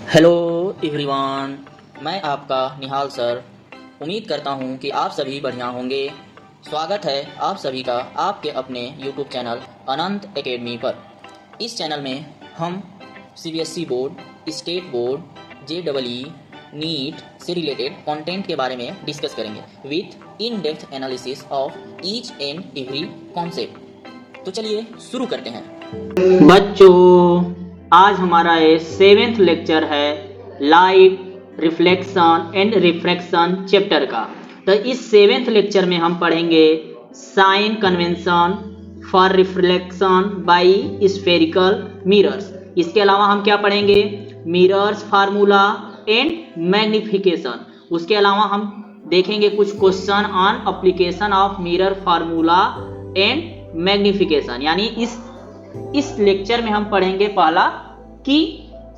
Hello everyone, मैं आपका निहाल sir. उम्मीद करता हूँ कि आप सभी बढ़िया होंगे। स्वागत है आप सभी का आपके अपने यूट्यूब चैनल अनंत एकेडमी पर। इस चैनल में हम CBSE board, state board, JEE, NEET से रिलेटेड कंटेंट के बारे में डिस्कस करेंगे with in depth analysis of each and every concept. तो चलिए शुरू करते हैं। बच्चों, आज हमारा ये 7th लेक्चर है light, reflection and refraction chapter का। तो इस 7th लेक्चर में हम पढ़ेंगे sign convention for reflection by spherical mirrors. इसके अलावा हम क्या पढ़ेंगे? Mirrors formula and magnification. उसके अलावा हम देखेंगे कुछ question on application of mirror formula and magnification. यानी इस लेक्चर में हम पढ़ेंगे पहला कि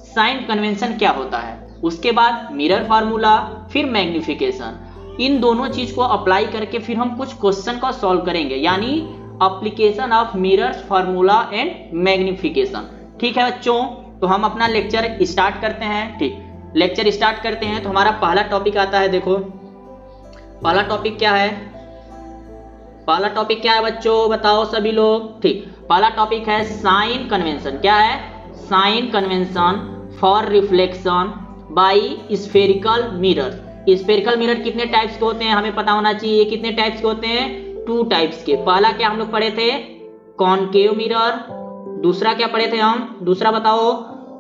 साइन कन्वेंशन क्या होता है, उसके बाद मिरर फार्मूला, फिर मैग्निफिकेशन। इन दोनों चीज को अप्लाई करके फिर हम कुछ क्वेश्चन का सॉल्व करेंगे, यानी application of mirrors formula and magnification. ठीक है बच्चों, तो हम अपना लेक्चर स्टार्ट करते हैं। ठीक, लेक्चर स्टार्ट करते हैं। तो हमारा पहला टॉपिक आता है, देखो पहला टॉपिक क्या है? पहला टॉपिक क्या है बच्चों, बताओ सभी लोग। ठीक, पहला टॉपिक है साइन कन्वेंशन। क्या है? Sign convention for reflection by spherical mirror. Spherical mirror कितने टाइप्स के होते हैं हमें पता होना चाहिए। कितने टाइप्स के होते हैं? 2 टाइप्स के। पहला क्या हम लोग पढ़े थे? Concave mirror. दूसरा क्या पढ़े थे हम? दूसरा बताओ।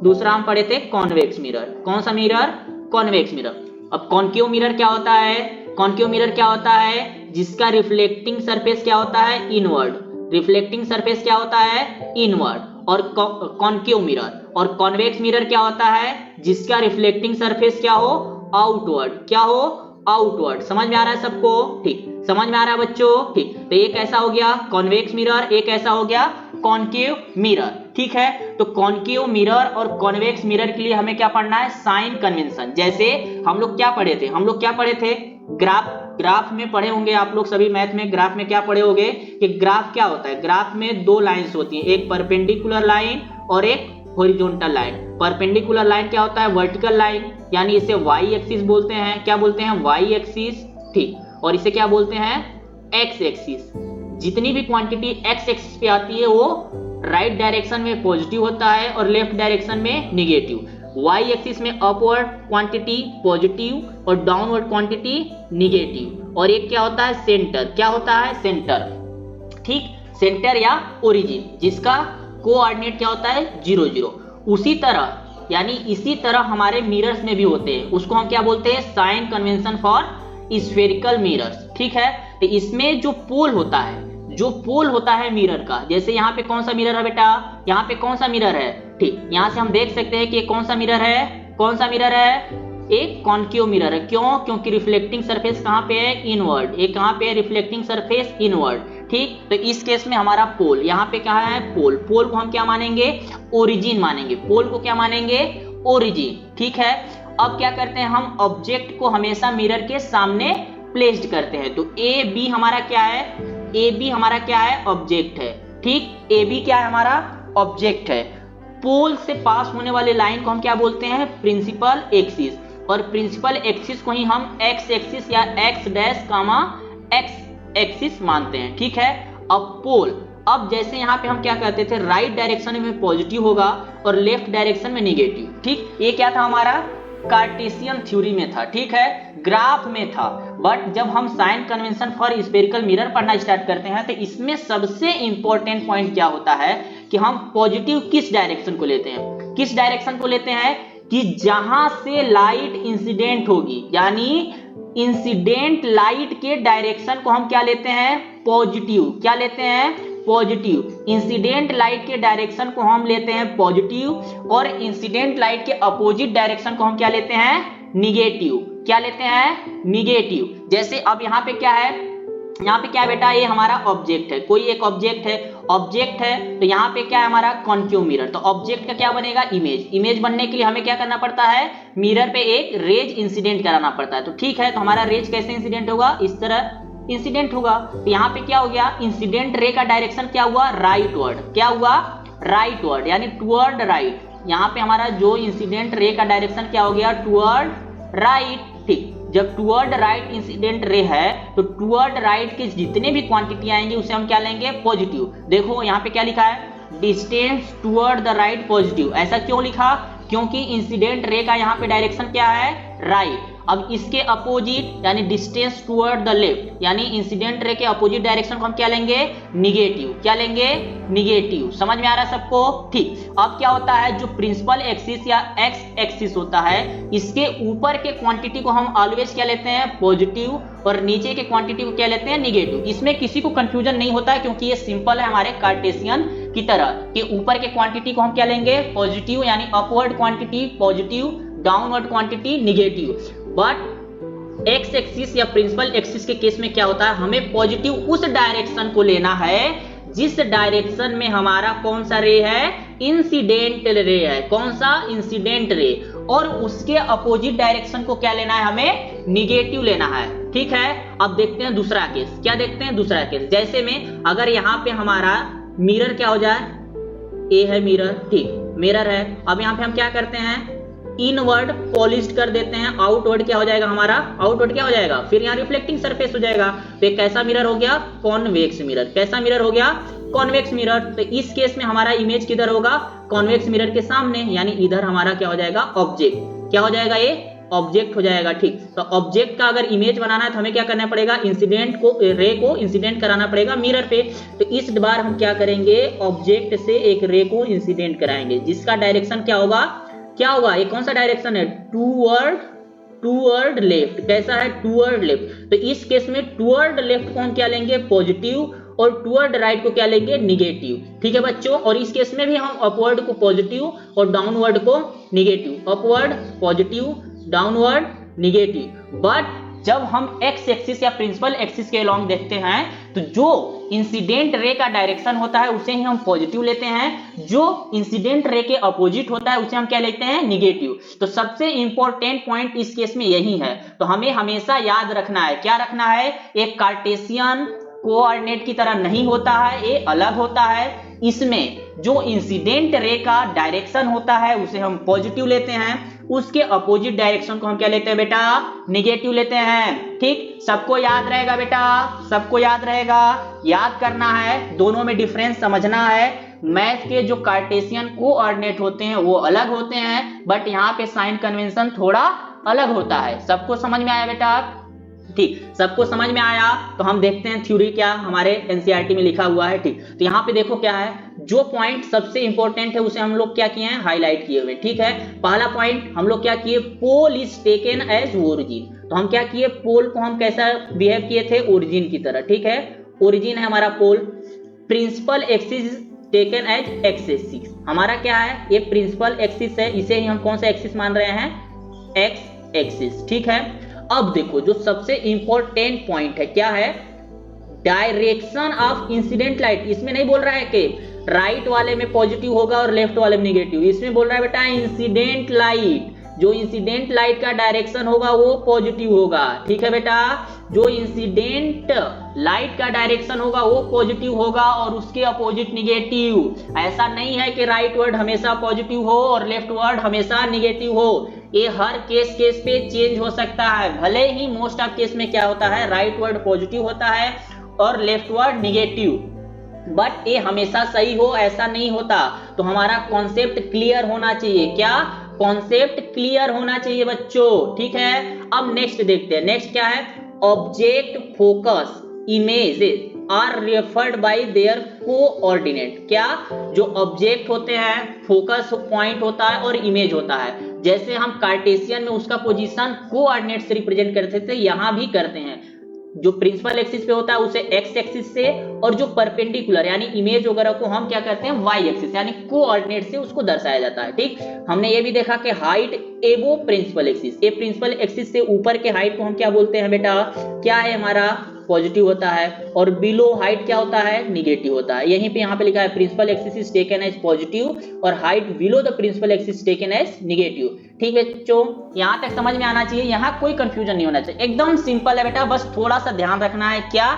दूसरा हम पढ़े थे कॉन्वेक्स मिरर। कौन सा मिरर? Convex mirror. अब कॉनकेव मिरर क्या होता है? कॉनकेव मिरर क्या होता है? जिसका रिफ्लेक्टिंग सरफेस क्या होता है? इनवर्ड। रिफ्लेक्टिंग सरफेस क्या होता है? इनवर्ड। और कॉनकेव मिरर। और कॉन्वेक्स मिरर क्या होता है? जिसका रिफ्लेक्टिंग सरफेस क्या हो? आउटवर्ड। क्या हो? आउटवर्ड। समझ में आ रहा है सबको? ठीक, समझ में आ रहा है बच्चों? ठीक, तो एक ऐसा हो गया कॉन्वेक्स मिरर, एक ऐसा हो गया कॉनकेव मिरर। ठीक है, तो कॉनकेव मिरर और कॉन्वेक्स मिरर के लिए हमें क्या पढ़ना है? Sign convention. जैसे हम लोग क्या पढ़े थे? हम लोग क्या पढ़े थे? ग्राफ में पढ़े होंगे आप लोग सभी। मैथ में ग्राफ में क्या पढ़े होंगे कि ग्राफ क्या होता है? ग्राफ में 2 लाइंस होती हैं, एक परपेंडिकुलर लाइन और एक हॉरिजॉन्टल लाइन। परपेंडिकुलर लाइन क्या होता है? वर्टिकल लाइन, यानी इसे वाई एक्सिस बोलते हैं। क्या बोलते हैं? Y axis. ठीक, और इसे क्या बोलते हैं? X axis. जितनी भी क्वांटिटी एक्स एक्सिस पे आती है वो राइट डायरेक्शन में पॉजिटिव होता है और लेफ्ट डायरेक्शन में निगेटिव। वाई एक्सिस में अपवर्ड क्वांटिटी पॉजिटिव और डाउनवर्ड क्वांटिटी निगेटिव। और एक क्या होता है? सेंटर। क्या होता है? सेंटर। ठीक, सेंटर या ओरिजिन, जिसका कोऑर्डिनेट क्या होता है? 0 0। उसी तरह, यानी इसी तरह हमारे मिरर्स में भी होते हैं। उसको हम क्या बोलते हैं? Sign convention for spherical mirrors. ठीक है, तो इसमें जो पोल होता है, जो पोल होता है मिरर का, जैसे यहाँ पे कौन सा मिरर है बेटा? यहाँ पे कौन सा मिरर है? ठीक, यहाँ से हम देख सकते हैं कि ये कौन सा मिरर है? कौन सा मिरर है? एक कॉनकेव मिरर है। क्यों? क्योंकि रिफ्लेक्टिंग सरफेस कहाँ पे है? इनवर्ड। एक कहाँ पे है? Reflecting surface inward. ठीक, तो इस केस में हमारा पोल यहाँ पे क्या है? पोल। पोल को हम क्या मानेंगे? ओरिजिन मानेंगे। पोल को क्या मानेंगे? ओरिजिन। ठीक है, अब क्या करते हैं हम? ऑब्जेक्ट को हमेशा मिरर के सामने प्लेस्ड करते हैं। तो ए बी हमारा क्या है? ए बी हमारा क्या है? ऑब्जेक्ट है। ठीक, ए बी क्या है? हमारा ऑब्जेक्ट है। पोल से पास होने वाले लाइन को हम क्या बोलते हैं? Principal axis. और प्रिंसिपल एक्सिस को ही हम एक्स एक्सिस या X dash comma X axis मानते हैं। ठीक है, अब पोल, अब जैसे यहाँ पे हम क्या कहते थे? राइट डायरेक्शन में पॉजिटिव होगा और लेफ्ट डायरेक्शन में निगेटिव। ठीक, ये क्या था हमारा? कार्टेशियन थ्योरी में था। ठीक है, ग्राफ में था। बट जब हम sign convention for spherical mirror पढ़ना स्टार्ट करते हैं तो इसमें सबसे इंपॉर्टेंट पॉइंट क्या होता है कि हम पॉजिटिव किस डायरेक्शन को लेते हैं? किस डायरेक्शन को लेते हैं? कि जहां से लाइट इंसिडेंट होगी, यानी इंसिडेंट लाइट के डायरेक्शन को हम क्या लेते हैं? पॉजिटिव। क्या लेते हैं? पॉजिटिव। इंसिडेंट लाइट के डायरेक्शन को हम लेते हैं पॉजिटिव और इंसिडेंट लाइट के अपोजिट डायरेक्शन को हम क्या लेते हैं? निगेटिव। क्या लेते हैं? निगेटिव। जैसे अब यहाँ पे क्या है? यहाँ पे क्या है बेटा? ये हमारा ऑब्जेक्ट है, कोई एक ऑब्जेक्ट है। ऑब्जेक्ट है तो यहाँ पे क्या है? हमारा कॉनकेव मिरर। तो ऑब्जेक्ट का क्या बनेगा? इमेज। इमेज बनने के लिए हमें क्या करना पड़ता है? मिरर पे एक रेज इंसिडेंट कराना पड़ता है। तो ठीक है, तो हमारा रेज कैसे इंसिडेंट होगा? इस तरह इंसिडेंट होगा। तो यहाँ पे क्या हो गया? इंसिडेंट रे का डायरेक्शन क्या हुआ? Right word. क्या हुआ? राइट वर्ड, यानी टुवर्ड राइट। यहाँ पे हमारा जो इंसिडेंट रे का डायरेक्शन क्या हो गया, टुवर्ड राइट। ठीक, जब टुवर्ड राइट इंसिडेंट रे है तो टुवर्ड राइट के जितने भी क्वांटिटी आएंगे उसे हम क्या लेंगे, पॉजिटिव। देखो यहाँ पे क्या लिखा है, distance toward the right positive. ऐसा क्यों लिखा, क्योंकि इंसिडेंट रे का यहाँ पे डायरेक्शन क्या है, राइट। अब इसके अपोजिट यानी डिस्टेंस टुवर्ड द लेफ्ट, यानी इंसिडेंट रे के अपोजिट डायरेक्शन को हम क्या लेंगे, निगेटिव। क्या लेंगे, निगेटिव। समझ में आ रहा है सबको? ठीक, अब क्या होता है, जो प्रिंसिपल एक्सिस या एक्स एक्सिस होता है, इसके ऊपर के क्वांटिटी को हम ऑलवेज क्या लेते हैं, पॉजिटिव, और नीचे के क्वांटिटी को क्या लेते हैं, निगेटिव। इसमें किसी को कंफ्यूजन नहीं होता है, क्योंकि ये सिंपल है हमारे कार्टेशियन की तरह कि ऊपर के क्वांटिटी को हम क्या लेंगे, पॉजिटिव, यानी upward quantity positive, downward quantity negative. But x axis या प्रिंसिपल एक्सिस के केस में क्या होता है, हमें पॉजिटिव उस डायरेक्शन को लेना है जिस डायरेक्शन में हमारा कौन सा रे है, इंसिडेंट रे है। कौन सा, इंसिडेंट रे। और उसके अपोजिट डायरेक्शन को क्या लेना है, हमें निगेटिव लेना है। ठीक है, अब देखते हैं दूसरा केस। क्या देखते हैं, दूसरा केस। जैसे में अगर यहाँ पे हमारा मिरर क्या हो जाए, ए है मिरर, ठीक, मिरर है। अब यहाँ पे हम क्या करते हैं, इनवर्ड पॉलिश्ड कर देते हैं, आउटवर्ड क्या हो जाएगा हमारा, आउटवर्ड क्या हो जाएगा, फिर यहाँ रिफ्लेक्टिंग सरफेस हो जाएगा। तो एक कैसा मिरर हो गया, कॉन्वेक्स मिरर। कैसा मिरर हो गया, कॉन्वेक्स मिरर। तो इस केस में हमारा इमेज किधर होगा, कॉन्वेक्स मिरर के सामने, यानी इधर हमारा क्या हो जाएगा, ऑब्जेक्ट। क्या हो जाएगा, ये ऑब्जेक्ट हो जाएगा। ठीक, तो ऑब्जेक्ट का अगर इमेज बनाना है तो हमें क्या करना पड़ेगा, इंसिडेंट को, रे को इंसिडेंट कराना पड़ेगा मिरर पे। तो इस बार हम क्या करेंगे, ऑब्जेक्ट से एक रे को इंसिडेंट कराएंगे, जिसका डायरेक्शन क्या होगा, क्या होगा, ये कौन सा डायरेक्शन है, टूवर्ड लेफ्ट। कैसा है, टूवर्ड लेफ्ट। तो इस केस में टूवर्ड लेफ्ट को हम क्या लेंगे, पॉजिटिव, और टूवर्ड राइट को क्या लेंगे, निगेटिव। ठीक है बच्चों, और इस केस में भी हम अपवर्ड को पॉजिटिव और डाउनवर्ड को negative, upward positive, downward negative. But जब हम एक्स एक्सिस या प्रिंसिपल एक्सिस के अलोंग देखते हैं तो जो इंसिडेंट रे का डायरेक्शन होता है उसे ही हम पॉजिटिव लेते हैं, जो इंसिडेंट रे के अपोजिट होता है उसे हम क्या लेते हैं, निगेटिव। तो सबसे इंपॉर्टेंट पॉइंट इस केस में यही है। तो हमें हमेशा याद रखना है, क्या रखना है, एक कार्टेशियन कोऑर्डिनेट की तरह नहीं होता है, ये अलग होता है। इसमें जो इंसिडेंट रे का डायरेक्शन होता है उसे हम पॉजिटिव लेते हैं, उसके अपोजिट डायरेक्शन को हम क्या लेते हैं बेटा, निगेटिव लेते हैं। ठीक, सबको याद रहेगा बेटा, सबको याद रहेगा, याद करना है, दोनों में डिफरेंस समझना है। मैथ के जो कार्टेशियन कोऑर्डिनेट होते हैं वो अलग होते हैं, बट यहाँ पे साइन कन्वेंशन थोड़ा अलग होता है। सबको समझ में आया बेटा? ठीक, सबको समझ में आया। तो हम देखते हैं थ्योरी क्या हमारे एनसीईआरटी में लिखा हुआ है। ठीक, तो यहाँ पे देखो क्या है, जो पॉइंट सबसे इंपॉर्टेंट है उसे हम लोग क्या किए हैं, हाईलाइट किए हुए। ठीक है, पहला पॉइंट हम लोग क्या किए, pole is taken as origin. तो हम क्या किए, पोल को हम कैसा बिहेव किए थे, ओरिजिन की तरह। ठीक है, ओरिजिन है हमारा pole. Principal axis taken as X axis, हमारा क्या है, ये प्रिंसिपल एक्सिस है, इसे ही हम कौन सा एक्सिस मान रहे हैं, एक्स एक्सिस। ठीक है, अब देखो जो सबसे इंपॉर्टेंट पॉइंट है क्या है, डायरेक्शन ऑफ इंसिडेंट लाइट। इसमें नहीं बोल रहा है कि राइट वाले में पॉजिटिव होगा और लेफ्ट वाले में निगेटिव, इसमें बोल रहा है बेटा इंसिडेंट लाइट, जो इंसिडेंट लाइट का डायरेक्शन होगा वो पॉजिटिव होगा। ठीक है बेटा, जो इंसिडेंट लाइट का डायरेक्शन होगा वो पॉजिटिव होगा और उसके अपोजिट निगेटिव। ऐसा नहीं है कि राइट वर्ड हमेशा पॉजिटिव हो और लेफ्ट वर्ड हमेशा निगेटिव हो, ये हर केस पे चेंज हो सकता है। भले ही मोस्ट ऑफ केस में क्या होता है, राइट वर्ड पॉजिटिव होता है और लेफ्ट वर्ड निगेटिव, बट ये हमेशा सही हो ऐसा नहीं होता। तो हमारा कॉन्सेप्ट क्लियर होना चाहिए, क्या, कॉन्सेप्ट क्लियर होना चाहिए बच्चों। ठीक है, अब नेक्स्ट देखते हैं, नेक्स्ट क्या है, object focus images are referred by their coordinate. क्या, जो ऑब्जेक्ट होते हैं, फोकस पॉइंट होता है और इमेज होता है। जैसे हम कार्टेशियन में उसका पोजीशन कोऑर्डिनेट से रिप्रेजेंट करते थे, यहां भी करते हैं। जो प्रिंसिपल एक्सिस पे होता है उसे एक्स एक्सिस से, और जो परपेंडिकुलर यानी इमेज वगैरह को हम क्या करते हैं, वाई एक्सिस यानी कोऑर्डिनेट से उसको दर्शाया जाता है। ठीक, हमने ये भी देखा कि हाइट एबो प्रिंसिपल एक्सिस, ये प्रिंसिपल एक्सिस से ऊपर के हाइट को हम क्या बोलते हैं बेटा, क्या है हमारा, पॉजिटिव होता है, और बिलो हाइट क्या होता है, निगेटिव होता है। यहीं पे यहाँ पे लिखा है principal axis is taken as positive और height below the principal axis taken as negative. ठीक है बच्चों, यहाँ तक समझ में आना चाहिए, यहाँ कोई कंफ्यूजन नहीं होना चाहिए, एकदम सिंपल है बेटा। बस थोड़ा सा ध्यान रखना है क्या,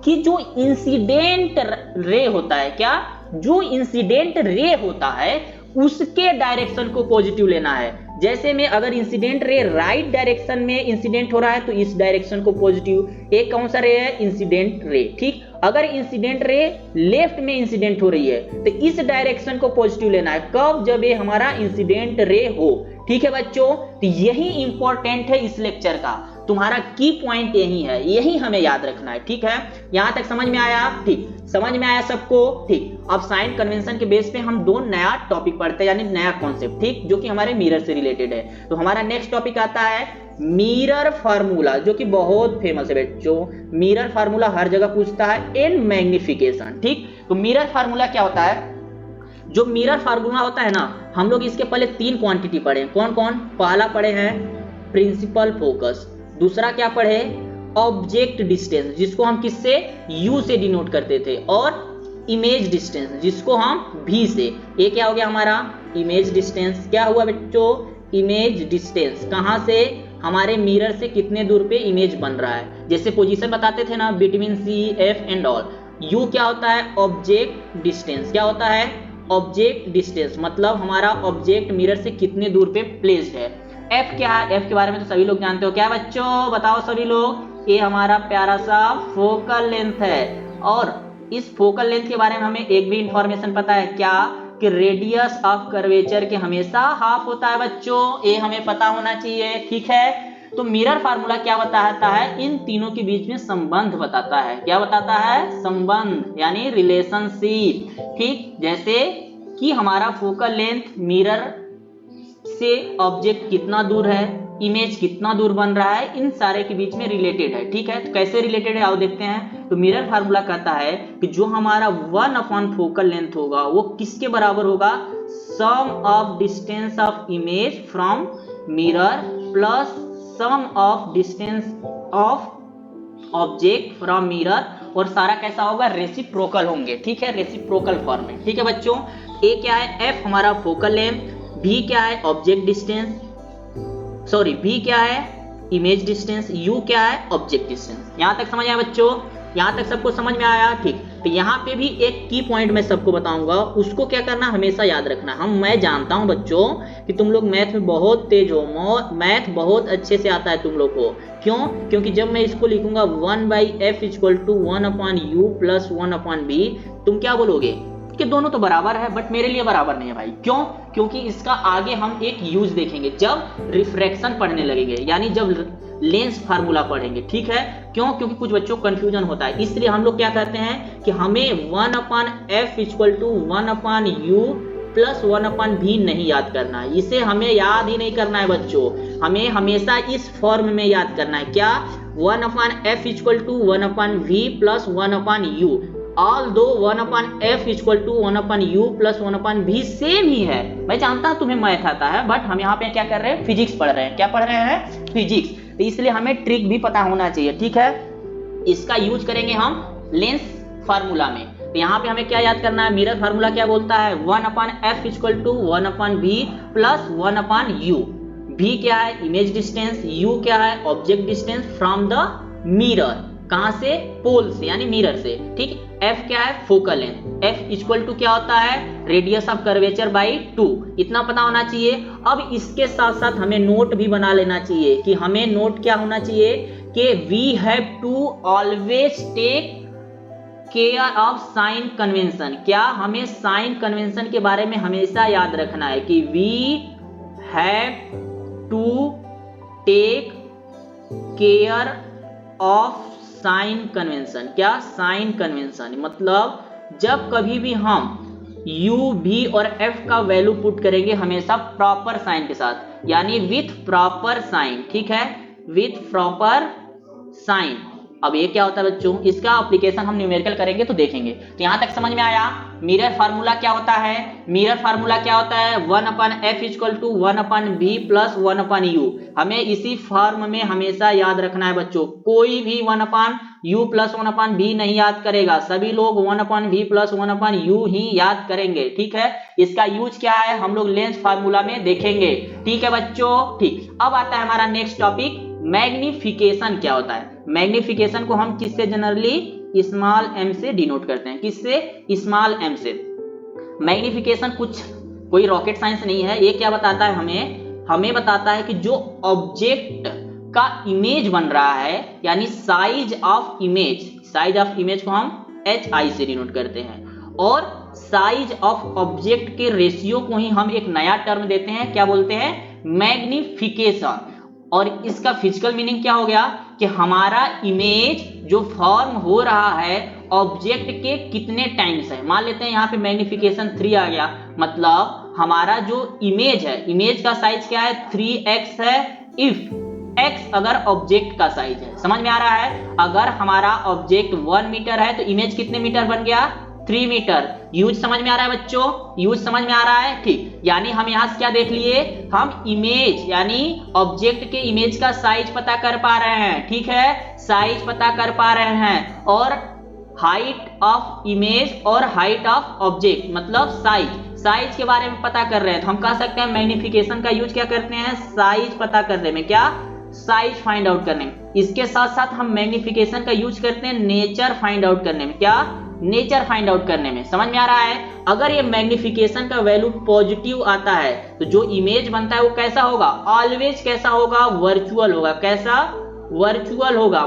कि जो इंसिडेंट रे होता है, क्या, जो इंसिडेंट रे होता है उसके डायरेक्शन को पॉजिटिव लेना है। जैसे में अगर इंसिडेंट रे राइट डायरेक्शन में इंसिडेंट हो रहा है तो इस डायरेक्शन को पॉजिटिव। एक कौन सा रे है? Incident ray. ठीक, अगर इंसिडेंट रे लेफ्ट में इंसिडेंट हो रही है तो इस डायरेक्शन को पॉजिटिव लेना है। कब? जब ये हमारा इंसिडेंट रे हो। ठीक है बच्चों, तो यही इंपॉर्टेंट है इस लेक्चर का, तुम्हारा की पॉइंट यही है, यही हमें याद रखना है। ठीक है, यहां तक समझ में आया? ठीक, समझ में आया सबको? ठीक, अब साइन कन्वेंशन के बेस पे हम दो नया टॉपिक पढ़ते हैं, यानी नया कॉन्सेप्ट, ठीक, जो कि हमारे मिरर से रिलेटेड है। तो हमारा नेक्स्ट टॉपिक आता है मिरर फार्मूला, जो कि बहुत फेमस है बच्चों। मिरर फार्मूला हर जगह पूछता है इन मैग्निफिकेशन। ठीक, तो मिरर फार्मूला क्या होता है? जो मिरर फार्मूला होता है ना, हम लोग इसके पहले तीन क्वांटिटी पढ़े। कौन कौन? पहला पढ़े हैं प्रिंसिपल फोकस, दूसरा क्या पढ़े? ऑब्जेक्ट डिस्टेंस, जिसको हम किससे? U से डिनोट करते थे, और इमेज डिस्टेंस, जिसको हम V से। ये क्या हो गया हमारा? Image distance. क्या हुआ बच्चों? Image distance. कहां से? हमारे मिरर से कितने दूर पे इमेज बन रहा है। जैसे पोजीशन बताते थे ना, between C, F and all. U क्या होता है? Object distance. क्या होता है? ऑब्जेक्ट डिस्टेंस, मतलब हमारा ऑब्जेक्ट मिरर से कितने दूर पे प्लेस्ड है। F क्या है? F के बारे में तो सभी लोग जानते हो। क्या बच्चों? बताओ सभी लोग। ये हमारा प्यारा सा फोकल लेंथ है, और इस फोकल लेंथ के बारे में हमें एक भी इंफॉर्मेशन पता है क्या? कि रेडियस ऑफ कर्वेचर के हमेशा हाफ होता है बच्चों, ये हमें पता होना चाहिए। ठीक है, तो मिरर फार्मूला क्या बताता है? इन तीनों के बीच में संबंध बताता है। क्या बताता है? संबंध, यानी रिलेशनशिप। ठीक, जैसे कि हमारा फोकल लेंथ मिरर से ऑब्जेक्ट कितना दूर है, इमेज कितना दूर बन रहा है, इन सारे के बीच में रिलेटेड है। ठीक है, तो कैसे रिलेटेड है आओ देखते हैं। तो मिरर फार्मूला कहता है कि जो हमारा 1 अपॉन फोकल लेंथ होगा वो किसके बराबर होगा? Sum of distance of image from mirror plus sum of distance of object from mirror, और सारा कैसा होगा? रेसिप्रोकल होंगे। ठीक है, रेसिप्रोकल फॉर्म में। ठीक है बच्चों, ए क्या है? F हमारा फोकल लेंथ, V क्या है? ऑब्जेक्ट डिस्टेंस, सॉरी V क्या है? इमेज डिस्टेंस, U क्या है? Object distance. यहां तक समझ आया बच्चों? यहां तक सबको समझ में आया? ठीक, तो यहां पे भी एक की पॉइंट मैं सबको बताऊंगा, उसको क्या करना हमेशा याद रखना। मैं जानता हूं बच्चों कि तुम लोग मैथ में बहुत तेज हो, मैथ बहुत अच्छे से आता है तुम लोग को। क्यों? क्योंकि जब मैं इसको लिखूंगा 1/f = 1/u + 1/b, तुम क्या बोलोगे कि दोनों तो बराबर है, बट मेरे लिए बराबर नहीं है भाई। क्यों? क्योंकि इसका आगे हम एक यूज देखेंगे जब रिफ्रैक्शन पढ़ने लगेंगे, यानी जब लेंस फार्मूला पढ़ेंगे। ठीक है, क्यों? क्योंकि कुछ बच्चों को कंफ्यूजन होता है, इसलिए हम लोग क्या करते हैं कि हमें 1/f = 1/u + 1/v नहीं याद करना है। इसे हमें याद ही नहीं करना है बच्चों, हमें हमेशा इस फॉर्म में याद करना है। क्या? 1/f = 1/v + 1/u, although 1/f = 1/u + 1/v same ही है। मैं जानता हूं तुम्हें मैथ आता है, बट हम यहाँ पे क्या कर रहे हैं? फिजिक्स पढ़ रहे हैं। क्या पढ़ रहे हैं? फिजिक्स। तो इसलिए हमें ट्रिक भी पता होना चाहिए। ठीक है, इसका यूज करेंगे हम लेंस फार्मूला में। तो यहाँ पे हमें क्या याद करना है? मिरर फार्मूला क्या बोलता है? 1/f = 1/v + 1/u। v क्या है? इमेज डिस्टेंस, u क्या है? Object distance from the mirror. कहां से? पोल से, यानी मिरर से। ठीक, f क्या है? Focal length. f = क्या होता है? Radius of curvature by 2। इतना पता होना चाहिए। अब इसके साथ साथ हमें नोट भी बना लेना चाहिए, कि हमें नोट क्या होना चाहिए कि we have to always take care of sign convention. क्या? हमें साइन कन्वेंशन के बारे में हमेशा याद रखना है कि we have to take care of sign convention. क्या? साइन कन्वेंशन मतलब जब कभी भी हम u, v और f का वैल्यू पुट करेंगे हमेशा प्रॉपर साइन के साथ, यानी विथ प्रॉपर साइन। ठीक है, विथ प्रॉपर साइन। अब ये क्या होता है बच्चों? इसका एप्लीकेशन हम न्यूमेरिकल करेंगे तो देखेंगे। तो यहां तक समझ में आया? मिरर फार्मूला क्या होता है? मिरर फार्मूला क्या होता है? 1/f = 1/v + 1/u। हमें इसी फॉर्म में हमेशा याद रखना है बच्चों। कोई भी 1/u + 1/v नहीं याद करेगा, सभी लोग 1/v + 1/u ही याद करेंगे। ठीक है, इसका यूज क्या है हम लोग लेंस फार्मूला में देखेंगे। ठीक है बच्चों? ठीक, अब आता है हमारा नेक्स्ट टॉपिक, मैग्निफिकेशन क्या होता है? मैग्निफिकेशन को हम किससे जनरली स्मॉल m से डिनोट करते हैं। किससे? स्मॉल m से। मैग्निफिकेशन कुछ कोई रॉकेट साइंस नहीं है। ये क्या बताता है हमें बताता है कि जो ऑब्जेक्ट का इमेज बन रहा है, यानी साइज ऑफ इमेज को हम HI से डिनोट करते हैं, और साइज ऑफ ऑब्जेक्ट के रेशियो को ही हम एक नया टर्म देते हैं, क्या बोलते हैं, मैग्निफिकेशन। और इसका फिजिकल मीनिंग क्या हो गया कि हमारा इमेज जो फॉर्म हो रहा है ऑब्जेक्ट के कितने टाइम्स है। मान लेते हैं यहाँ पे मैग्निफिकेशन 3 आ गया, मतलब हमारा जो इमेज है, इमेज का साइज क्या है, 3x है, इफ x अगर ऑब्जेक्ट का साइज है। समझ में आ रहा है? अगर हमारा ऑब्जेक्ट 1 मीटर है तो इमेज कितने मीटर बन गया, 3 मीटर। यूज समझ में आ रहा है बच्चों? यूज समझ में आ रहा है? ठीक, यानी हम यहां से क्या देख लिए, हम इमेज यानी ऑब्जेक्ट के इमेज का साइज पता कर पा रहे हैं। ठीक है, साइज पता कर पा रहे हैं, और हाइट ऑफ इमेज और हाइट ऑफ ऑब्जेक्ट मतलब साइज के बारे में पता कर रहे हैं। तो हम कह सकते हैं मैग्निफिकेशन का यूज क्या करते हैं, साइज पता करने में, क्या, साइज फाइंड आउट करने में। इसके साथ साथ हम मैग्निफिकेशन का यूज करते हैं नेचर फाइंड आउट करने में, क्या, नेचर फाइंड आउट करने में। समझ में आ रहा है? अगर ये मैग्निफिकेशन का वैल्यू पॉजिटिव आता है तो जो इमेज बनता है वो कैसा होगा, ऑलवेज कैसा होगा, वर्चुअल होगा। कैसा, वर्चुअल होगा।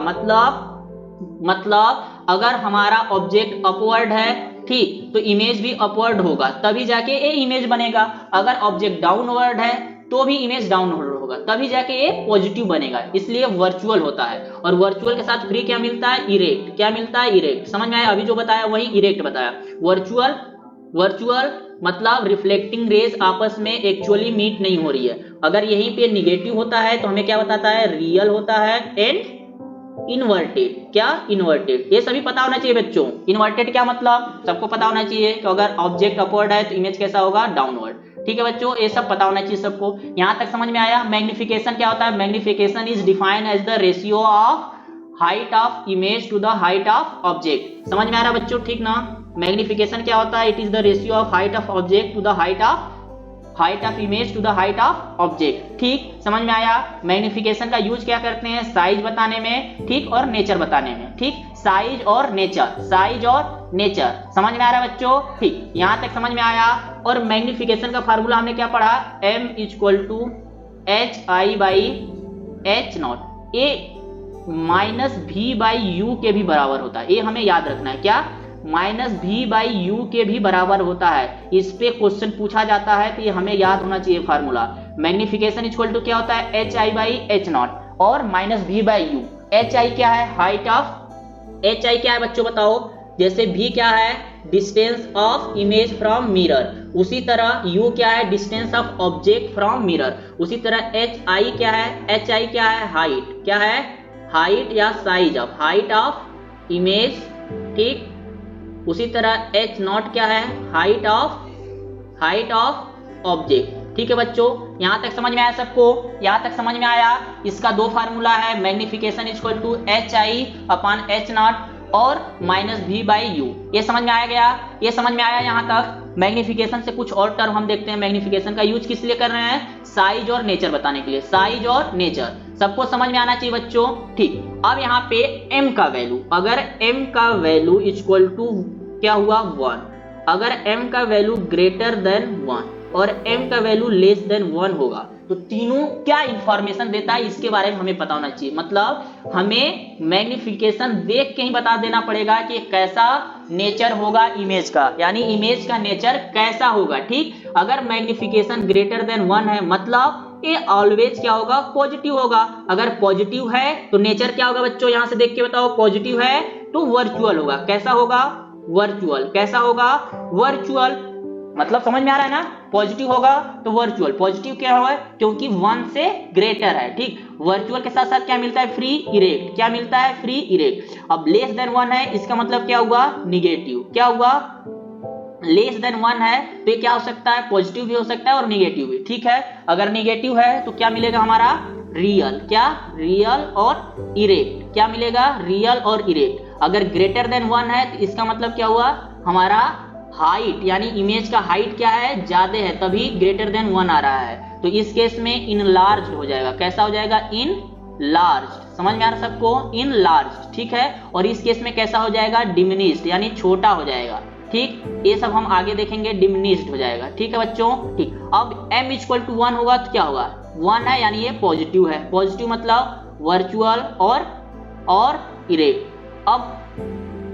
मतलब अगर हमारा ऑब्जेक्ट अपवर्ड है, ठीक, तो इमेज भी अपवर्ड होगा, तभी जाके ये इमेज बनेगा। अगर ऑब्जेक्ट डाउनवर्ड है तो भी इमेज डाउनवर्ड होगा, तभी जाके ये पॉजिटिव बनेगा। इसलिए वर्चुअल होता है। और वर्चुअल के साथ फ्री क्या मिलता है, इरेक्ट। क्या मिलता है, इरेक्ट। समझ में आया? अभी जो बताया वही इरेक्ट बताया। वर्चुअल मतलब रिफ्लेक्टिंग रेज आपस में एक्चुअली मीट नहीं हो रही है। अगर यहीं पे निगेटिव होता है तो हमें क्या बताता है, रियल होता है, एंड इन्वर्टेड। क्या, इन्वर्टेड। ये सभी पता होना चाहिए बच्चों। इन्वर्टेड क्या मतलब, सबको पता होना चाहिए कि अगर ऑब्जेक्ट अपवर्ड है तो इमेज कैसा होगा, डाउनवर्ड। ठीक है बच्चों, ये सब पता होना चाहिए सबको। यहां तक समझ में आया? मैग्निफिकेशन क्या होता है, magnification is defined as the ratio of height of image to the height of object. समझ में आ रहा है बच्चों? ठीक ना। मैग्निफिकेशन क्या होता है, it is the ratio of height of object to the height of image to the height of object. ठीक, समझ में आया? मैग्निफिकेशन का यूज क्या करते हैं, साइज बताने में, ठीक, और नेचर बताने में। ठीक, साइज और नेचर। समझ में आ रहा है बच्चों? ठीक, यहां तक समझ में आया। और मैग्निफिकेशन का फार्मूला हमने क्या पढ़ा, m = HI/H0। ए -V/U के भी बराबर होता है, ये हमें याद रखना है। क्या, -V/U के भी बराबर होता है। इस पे क्वेश्चन पूछा जाता है तो ये हमें याद होना चाहिए फार्मूला। मैग्निफिकेशन इक्वल टू क्या होता है, HI/H0 और -V/U। HI क्या है, हाइट ऑफ, HI क्या है बच्चों बताओ? जैसे V क्या है, distance of image from mirror, उसी तरह U क्या है, distance of object from mirror. उसी तरह HI क्या है, हाइट। क्या है, हाइट या size of, height of image. ठीक, उसी तरह H0 क्या है, हाइट ऑफ ऑब्जेक्ट। ठीक है बच्चों, यहां तक समझ में आया सबको? यहां तक समझ में आया? इसका दो फार्मूला है, मैग्निफिकेशन इक्वल टू HI/H0 और -V/U। ये समझ में आया गया? ये समझ में आया यहां तक? मैग्निफिकेशन से कुछ और टर्म हम देखते हैं। मैग्निफिकेशन का यूज किस लिए कर रहे हैं, साइज और नेचर बताने के लिए। साइज और नेचर सबको समझ में आना चाहिए बच्चों। ठीक, अब यहाँ पे m का वैल्यू, अगर m का वैल्यू इक्वल टू क्या हुआ, 1, अगर m का वैल्यू ग्रेटर देन 1 और m का वैल्यू लेस देन 1 होगा तो तीनों क्या इंफॉर्मेशन देता है इसके बारे में हमें पता होना चाहिए। मतलब हमें मैग्निफिकेशन देख के ही बता देना पड़ेगा कि कैसा नेचर होगा इमेज का, यानी इमेज का नेचर कैसा होगा। ठीक, अगर मैग्निफिकेशन ग्रेटर देन 1 है मतलब ये ऑलवेज क्या होगा, पॉजिटिव होगा। अगर पॉजिटिव है तो नेचर क्या होगा बच्चों, यहां से देख के बताओ। पॉजिटिव है तो वर्चुअल होगा। कैसा होगा, वर्चुअल। कैसा होगा, वर्चुअल। मतलब समझ में आ रहा है ना, पॉजिटिव होगा तो वर्चुअल। पॉजिटिव क्या है, क्योंकि 1 से ग्रेटर है। ठीक, वर्चुअल के साथ साथ क्या मिलता है, फ्री इरेक्ट। क्या मिलता है, फ्री इरेक्ट। अब लेस देन 1 है, इसका मतलब क्या हुआ, निगेटिव। क्या हुआ, लेस देन 1 है तो ये क्या हो सकता है, पॉजिटिव भी हो सकता है और निगेटिव भी। ठीक है, अगर निगेटिव है तो क्या मिलेगा हमारा, रियल। क्या, रियल और इरेक्ट। क्या मिलेगा, रियल और इरेक्ट। अगर ग्रेटर देन 1 है तो इसका मतलब क्या हुआ, हमारा हाइट यानी इमेज का हाइट क्या है, ज्यादा है, तभी ग्रेटर देन 1 आ रहा है। तो इस केस में इनलार्ज हो जाएगा। कैसा हो जाएगा, इन लार्ज। समझ में आ रहा सबको, इन लार्ज। ठीक है, और इस केस में कैसा हो जाएगा, डिमिनिश्ड यानी छोटा हो जाएगा। ठीक, ये सब हम आगे देखेंगे, डिमिनिश्ड हो जाएगा। ठीक है बच्चों, ठीक। अब m इक्वल टू 1 होगा तो क्या होगा, 1 है यानी ये पॉजिटिव है, पॉजिटिव मतलब वर्चुअल और इरेक्ट। अब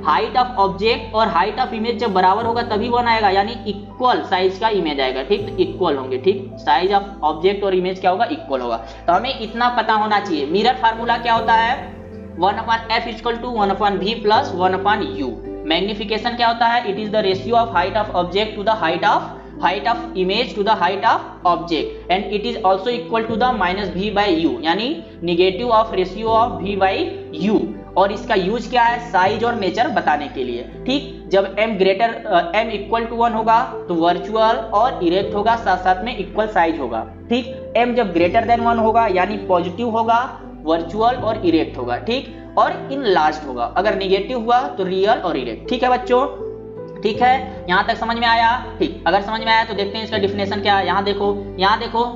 हाइट ऑफ ऑब्जेक्ट और हाइट ऑफ इमेज जब बराबर होगा तभी 1 आएगा, यानी इक्वल साइज का इमेज आएगा। ठीक, तो इक्वल होंगे। ठीक, साइज ऑफ ऑब्जेक्ट और इमेज क्या होगा, इक्वल होगा। तो हमें इतना पता होना चाहिए। मिरर फार्मूला क्या होता है, 1/f equal to 1/v plus 1/u। Magnification क्या होता है, it is the ratio of height of object to the height of image to the height of object, and it is also equal to the -v/u, यानी negative of ratio of v/u। और इसका use क्या है, size और nature बताने के लिए। ठीक, जब m इक्वल टू 1 होगा तो वर्चुअल और इरेक्ट होगा, साथ साथ में इक्वल साइज होगा। ठीक, m जब ग्रेटर देन 1 होगा यानी पॉजिटिव होगा, वर्चुअल और इरेक्ट होगा। ठीक, और इनलार्ज्ड होगा। अगर निगेटिव हुआ तो रियल और इरेक्ट। ठीक है बच्चों, ठीक है, यहां तक समझ में आया। ठीक, अगर समझ में आया तो देखते हैं इसका डिफिनेशन क्या है। यहाँ देखो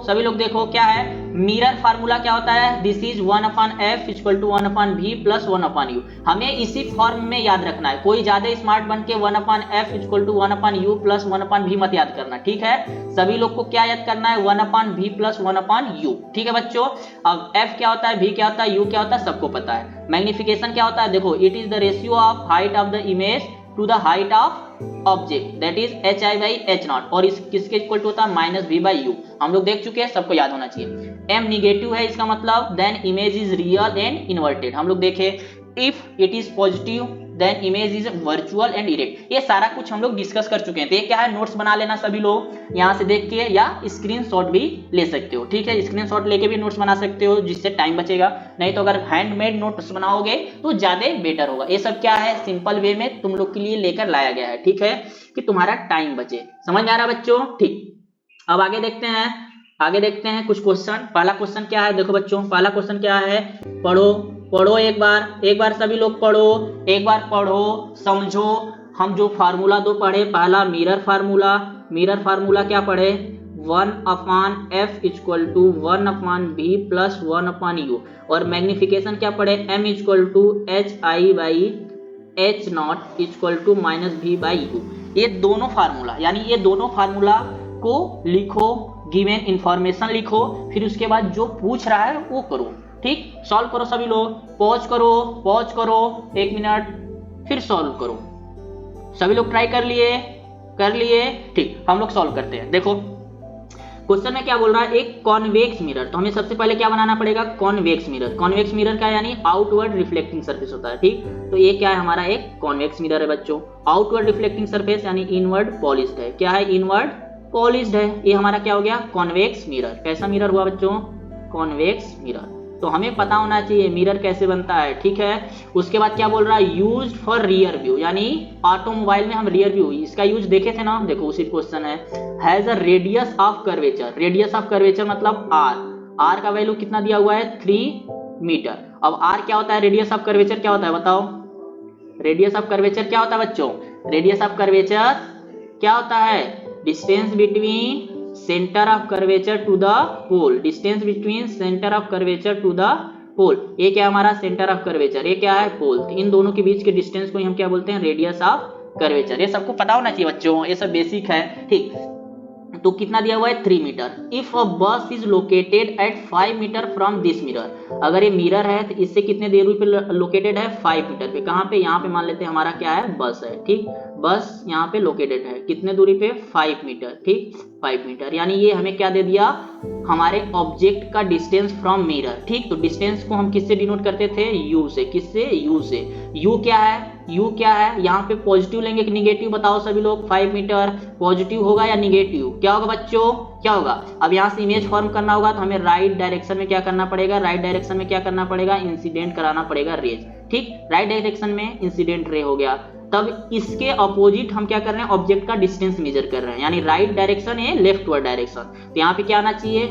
सभी लोग देखो क्या है, मिरर फार्मूला क्या होता है, this is 1/f equal to 1/v plus 1/u। हमें इसी फॉर्म में याद रखना है, कोई ज्यादा स्मार्ट बन के 1/f equal to 1/u plus 1/v मत याद करना। ठीक है, सभी लोग को क्या याद करना है, 1/v प्लस 1/u। ठीक है बच्चों, अब f क्या होता है, v क्या होता है, u क्या होता है, सबको पता है। मैग्निफिकेशन क्या होता है, देखो it is the ratio of height of the image to the height of object, that is hi/h0, और इस किसके इक्वल टू होता है, -v/u। हम लोग देख चुके हैं, सबको याद होना चाहिए। m निगेटिव है, इसका मतलब then image is real and inverted. हम लोग देखे if it is positive then image is virtual and erect. ये सारा कुछ हम लोग डिस्कस कर चुके हैं। तो ये क्या है, नोट्स बना लेना सभी लोग, यहाँ से देख के, या स्क्रीनशॉट भी ले सकते हो। ठीक है, स्क्रीनशॉट लेके भी नोट्स बना सकते हो, जिससे टाइम बचेगा। नहीं तो अगर हैंडमेड नोट्स बनाओगे तो ज्यादा बेटर होगा। ये सब क्या है, सिंपल वे में तुम लोग के लिए लेकर लाया गया है। ठीक है, कि तुम्हारा टाइम बचे। समझ में आ रहा बच्चों? ठीक, अब आगे देखते हैं कुछ क्वेश्चन। पहला क्वेश्चन क्या है, देखो बच्चों, पहला क्वेश्चन क्या है, पढ़ो एक बार सभी लोग पढ़ो, समझो। हम जो फार्मूला दो पढ़े, पहला मिरर फार्मूला क्या पढ़े, 1/f equal to 1/v plus 1/u, और मैग्निफिकेशन क्या पढ़े, m equal to hi/h0 equal to -v/u। ये दोनों फार्मूला को लिखो, गिवन इंफॉर्मेशन लिखो, फिर उसके बाद जो पूछ रहा है वो करो। ठीक, सॉल्व करो सभी लोग, पॉज करो 1 मिनट, फिर सॉल्व करो। सभी लोग ट्राई कर लिए। ठीक, हम लोग सॉल्व करते हैं। देखो क्वेश्चन में क्या बोल रहा है, एक कॉन्वेक्स मिरर। तो हमें सबसे पहले क्या बनाना पड़ेगा, कॉन्वेक्स मिरर का यानी आउटवर्ड रिफ्लेक्टिंग सरफेस होता है। ठीक, तो ये क्या है, हमारा एक कॉन्वेक्स मिरर है बच्चों। आउटवर्ड रिफ्लेक्टिंग सरफेस यानी इनवर्ड पॉलिश्ड है। क्या है, इनवर्ड पॉलिश्ड है। ये हमारा क्या हो गया, कॉन्वेक्स मिरर। कैसा मिरर हुआ बच्चों, कॉन्वेक्स मिरर। तो हमें पता होना चाहिए मिरर कैसे बनता है। ठीक है, उसके बाद क्या बोल रहा है, यूज्ड फॉर रियर व्यू, यानी ऑटोमोबाइल में हम रियर व्यू इसका यूज देखे थे ना। देखो उसी क्वेश्चन है, has a radius of curvature मतलब आर का वैल्यू कितना दिया हुआ है, 3 मीटर। अब आर क्या होता है, रेडियस ऑफ कर्वेचर क्या होता है, बताओ। रेडियस ऑफ कर्वेचर क्या होता है बच्चों, रेडियस ऑफ कर्वेचर क्या होता है, distance between centre of curvature to the pole, ये क्या है हमारा सेंटर ऑफ कर्वेचर, ये क्या है पोल। तो इन दोनों के बीच के डिस्टेंस को हम क्या बोलते हैं, रेडियस ऑफ कर्वेचर। ये सबको पता होना चाहिए बच्चों, ये सब बेसिक है। ठीक, तो कितना दिया हुआ है, 3 metre. If a bus is located at 5 metre from this mirror, अगर ये मिरर है तो इससे कितने दूरी पे लोकेटेड है, 5 मीटर पे। कहाँ पे, यहाँ पे मान लेते हैं हमारा क्या है, बस है। ठीक, बस यहाँ पे लोकेटेड है, कितने दूरी पे, 5 मीटर। ठीक, 5 मीटर, यानी ये हमें क्या दे दिया, हमारे ऑब्जेक्ट का डिस्टेंस फ्रॉम मिरर। ठीक, तो डिस्टेंस को हम किससे डिनोट करते थे, यू से। किससे, यू से। यू क्या है, यहाँ पे पॉजिटिव लेंगे कि निगेटिव, बताओ सभी लोग। 5 मीटर पॉजिटिव होगा या निगेटिव, क्या होगा बच्चों, क्या होगा। अब यहाँ से इमेज फॉर्म करना होगा तो हमें राइट डायरेक्शन में क्या करना पड़ेगा, इंसिडेंट कराना पड़ेगा रेज। ठीक, राइट डायरेक्शन में इंसिडेंट रे हो गया। तब इसके अपोजिट हम क्या कर रहे हैं, ऑब्जेक्ट का डिस्टेंस मेजर कर रहे हैं, यानी राइट डायरेक्शन है, लेफ्टवर्ड डायरेक्शन। तो यहाँ पे क्या आना चाहिए,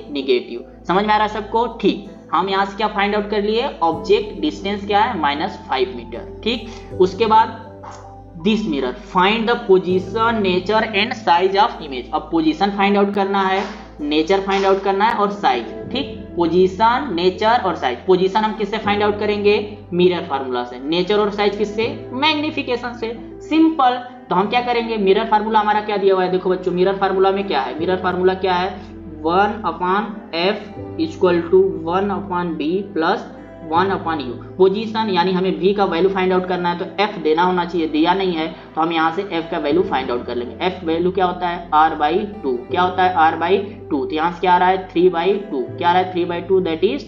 निगेटिव। समझ में आ रहा है सबको? ठीक, हम यहाँ से क्या फाइंड आउट कर लिए, ऑब्जेक्ट डिस्टेंस क्या है, -5 मीटर। ठीक, उसके बाद this mirror, find the position, nature and size of image. अब पोजीशन फाइंड आउट करना है, नेचर फाइंड आउट करना है और साइज। ठीक, पोजीशन, नेचर और साइज। पोजीशन हम किससे फाइंड आउट करेंगे? मिरर फार्मूला से। नेचर और साइज किससे? मैग्निफिकेशन से। सिंपल। तो हम क्या करेंगे, मिरर फार्मूला हमारा क्या दिया हुआ है, देखो बच्चों मिरर फार्मूला में क्या है, मिरर फार्मूला क्या है, 1/f equal to 1/b plus 1/u। Position यानी हमें v का वैल्यू फाइंड आउट करना है तो f देना होना चाहिए, दिया नहीं है तो हम यहाँ से f का वैल्यू फाइंड आउट कर लेंगे। f वैल्यू क्या होता है, r/2। क्या होता है, r/2। तो यहाँ से क्या आ रहा है, 3/2। क्या आ रहा है, 3/2 दैट इज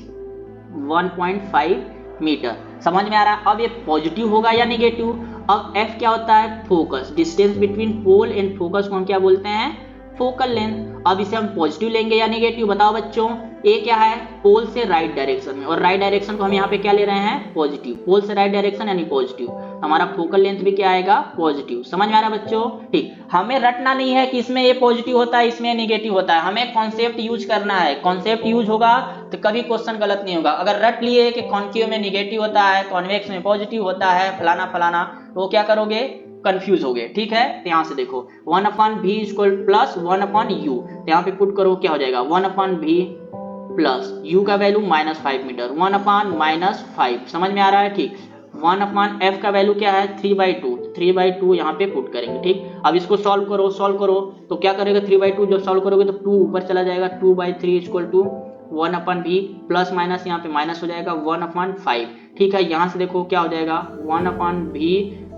1.5 मीटर। समझ में आ रहा है? अब ये पॉजिटिव होगा या नेगेटिव? अब f क्या होता है, focus, distance between pole and focus को हम क्या बोलते हैं, फोकल लेंथ। अब इसे हम पॉजिटिव लेंगे या नेगेटिव, बताओ बच्चों। ए क्या है, पोल से राइट डायरेक्शन में, और राइट डायरेक्शन को हम यहाँ पे क्या ले रहे हैं, पॉजिटिव। पोल से राइट डायरेक्शन यानी पॉजिटिव, हमारा फोकल लेंथ भी क्या आएगा, पॉजिटिव। समझ में आ रहा है बच्चों? ठीक, हमें रटना नहीं है कि इसमें ये पॉजिटिव होता है इसमें नेगेटिव होता है, हमें कॉन्सेप्ट यूज करना है। कॉन्सेप्ट यूज होगा तो कभी क्वेश्चन गलत नहीं होगा। अगर रट लिए कि कॉन्केव में नेगेटिव होता है, कॉन्वेक्स में पॉजिटिव होता है, फलाना फलाना, तो क्या करोगे, कंफ्यूज हो गए। ठीक है, तो यहां से देखो 1/v इक्वल प्लस 1/u, तो यहाँ पे पुट करो, क्या हो जाएगा 1/v प्लस u का वैल्यू -5 मीटर, 1/-5। समझ में आ रहा है? ठीक, 1/f का वैल्यू क्या है, 3/2। 3/2 यहाँ पे पुट करेंगे। ठीक, अब इसको सॉल्व करो तो क्या करेगा, 3/2 जब सॉल्व करोगे तो 2 ऊपर चला जाएगा, 2/3 equal to 1/v plus minus यहाँ पे माइनस हो जाएगा 1/5। ठीक है, यहाँ से देखो क्या हो जाएगा, 1/v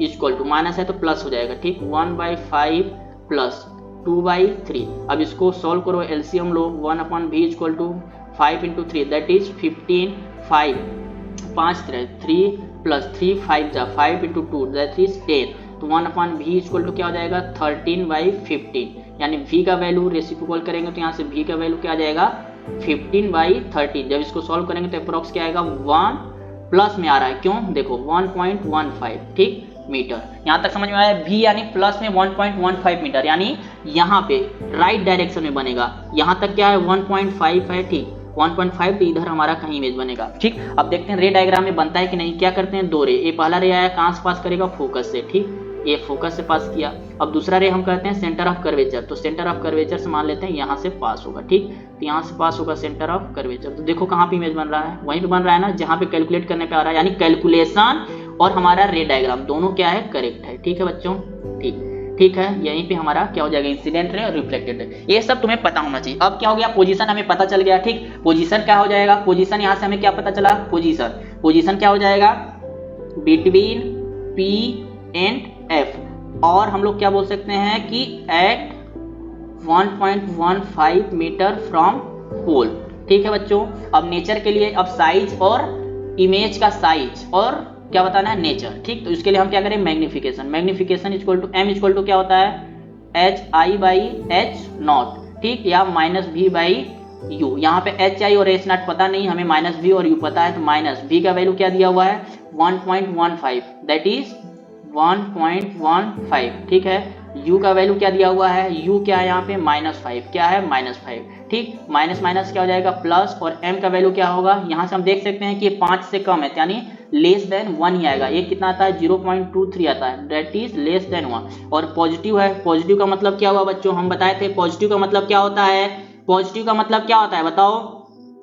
इक्वल टू माइनस है तो प्लस हो जाएगा। ठीक, 1/5 प्लस 2/3। अब इसको सॉल्व करो, एलसीएम लो, 1/v equal to 5 × 3 that is 15। 5 5 3 plus 3 5 जा 5 × 2 दैट इज 10। तो 1/v इक्वल टू क्या हो जाएगा, 13/15। यानी v का वैल्यू रेसिप्रोकल करेंगे तो यहाँ से v का वैल्यू क्या आ जाएगा, 15/13। जब इसको सॉल्व करेंगे तो अप्रोक्स क्या आएगा, 1 प्लस में आ रहा है, क्यों, देखो 1.15। ठीक, मीटर। यहाँ तक समझ में आया? v यानी प्लस में 1.15 मीटर, यानी यहाँ पे राइट डायरेक्शन में बनेगा। यहाँ तक क्या है, 1.5 है। ठीक, 1.5 तो इधर हमारा कहीं इमेज बनेगा। ठीक, अब देखते हैं रे डायग्राम में बनता है कि नहीं। क्या करते हैं, 2 रे, ये पहला रे आया कहाँ से पास करेगा, फोकस से। ठीक, ये फोकस से पास किया। अब दूसरा रे हम करते हैं सेंटर ऑफ कर्वेचर, तो सेंटर ऑफ कर्वेचर से मान लेते हैं यहाँ से पास होगा। ठीक, तो यहाँ से पास होगा सेंटर ऑफ कर्वेचर। तो देखो कहाँ पे इमेज बन रहा है, वहीं पे बन रहा है ना जहाँ पे कैलकुलेट करने पे आ रहा है, यानी कैलकुलेशन और हमारा रे डायग्राम दोनों क्या है, करेक्ट है। ठीक है बच्चों, ठीक है, यहीं पे हमारा क्या हो जाएगा, इंसिडेंट रे और रिफ्लेक्टेड रे, ये सब तुम्हें पता होना चाहिए। अब क्या हो गया, पोजीशन हमें पता चल गया। ठीक, पोजीशन क्या हो जाएगा, पोजीशन यहाँ से हमें क्या पता चला, पोजीशन क्या हो जाएगा, बिटवीन P एंड F, और हम लोग क्या बोल सकते हैं कि एट 1.15 मीटर फ्रॉम पोल। ठीक है बच्चों, अब नेचर के लिए अब साइज और इमेज का साइज और क्या बताना है, नेचर। ठीक, तो इसके लिए हम क्या करें, magnification equal to m equal to क्या होता है, hi/h0। ठीक, या -v/u। यहाँ पे hi और h0 पता नहीं, हमें -v और u पता है, तो -v का वैल्यू क्या दिया हुआ है, 1.15 दैट इज 1.15। ठीक है, u का वैल्यू क्या दिया हुआ है, u क्या है यहाँ पे, -5। क्या है, -5। ठीक, माइनस माइनस क्या हो जाएगा, प्लस, और m का वैल्यू क्या होगा, यहाँ से हम देख सकते हैं कि 5 से कम है, यानी लेस देन 1 ही आएगा। ये कितना आता है, 0.23 आता है, दैट इज लेस देन 1। और पॉजिटिव है, पॉजिटिव का मतलब क्या हुआ बच्चों, हम बताए थे पॉजिटिव का मतलब क्या होता है, पॉजिटिव का मतलब क्या होता है बताओ,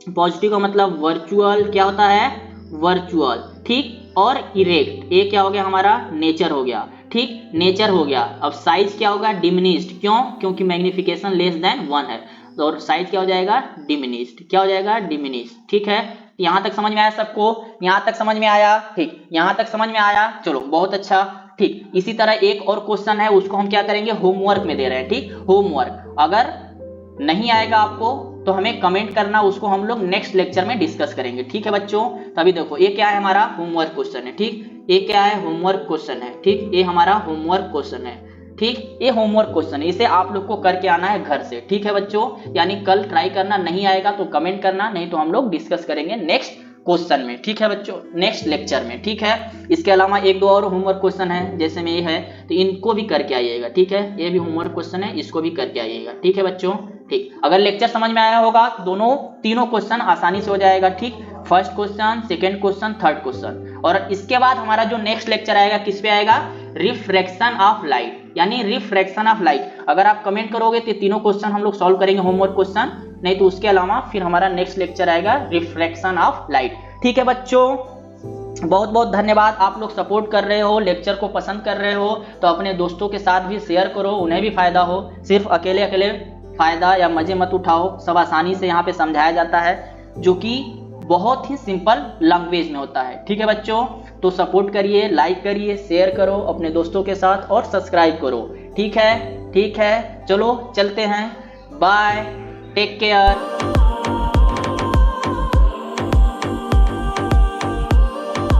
पॉजिटिव का मतलब वर्चुअल, क्या होता है, वर्चुअल। ठीक, और इरेक्ट, ये क्या हो गया हमारा, नेचर हो गया। ठीक, नेचर हो गया। अब साइज क्या होगा, डिमिनिश्ड, क्यों, क्योंकि मैग्निफिकेशन लेस देन 1 है, और साइज क्या हो जाएगा, डिमिनिश्ड। क्या हो जाएगा, डिमिनिश्ड। ठीक है, यहाँ तक समझ में आया सबको, यहाँ तक समझ में आया। ठीक, यहाँ तक समझ में आया, चलो बहुत अच्छा। ठीक, इसी तरह एक और क्वेश्चन है, उसको हम क्या करेंगे, होमवर्क में दे रहे हैं। ठीक, होमवर्क अगर नहीं आएगा आपको तो हमें कमेंट करना, उसको हम लोग नेक्स्ट लेक्चर में डिस्कस करेंगे। ठीक है बच्चों, तभी देखो ये क्या है, हमारा होमवर्क क्वेश्चन है। ठीक, ये क्या है, होमवर्क क्वेश्चन है। ठीक, ये हमारा होमवर्क क्वेश्चन है। ठीक, ये होमवर्क क्वेश्चन है, इसे आप लोग को करके आना है घर से। ठीक है बच्चों, यानी कल ट्राई करना, नहीं आएगा तो कमेंट करना, नहीं तो हम लोग डिस्कस करेंगे नेक्स्ट क्वेश्चन में। ठीक है बच्चों, नेक्स्ट लेक्चर में। ठीक है, इसके अलावा 1-2 और होमवर्क क्वेश्चन है, जैसे में ये है, तो इनको भी करके आइएगा। ठीक है, ये भी होमवर्क क्वेश्चन है, इसको भी करके आइएगा। ठीक है बच्चों, ठीक, अगर लेक्चर समझ में आया होगा दोनों तीनों क्वेश्चन आसानी से हो जाएगा। ठीक, first question, second question, third question, और इसके बाद हमारा जो नेक्स्ट लेक्चर आएगा किस पे आएगा, रिफ्रैक्शन ऑफ लाइट, यानी रिफ्रैक्शन ऑफ लाइट। अगर आप कमेंट करोगे तो तीनों क्वेश्चन हम लोग सॉल्व करेंगे, होमवर्क क्वेश्चन नहीं तो उसके अलावा फिर हमारा नेक्स्ट लेक्चर आएगा रिफ्रैक्शन ऑफ लाइट। ठीक है बच्चों, बहुत बहुत धन्यवाद। आप लोग सपोर्ट कर रहे हो, लेक्चर को पसंद कर रहे हो, तो अपने दोस्तों के साथ भी शेयर करो, उन्हें भी फायदा हो। सिर्फ अकेले अकेले फायदा या मजे मत उठाओ, सब आसानी से यहाँ पे समझाया जाता है, जो कि बहुत ही सिंपल लैंग्वेज में होता है। ठीक है बच्चों, तो सपोर्ट करिए, लाइक करिए, शेयर करो अपने दोस्तों के साथ और सब्सक्राइब करो। ठीक है, चलो चलते हैं, बाय, टेक केयर।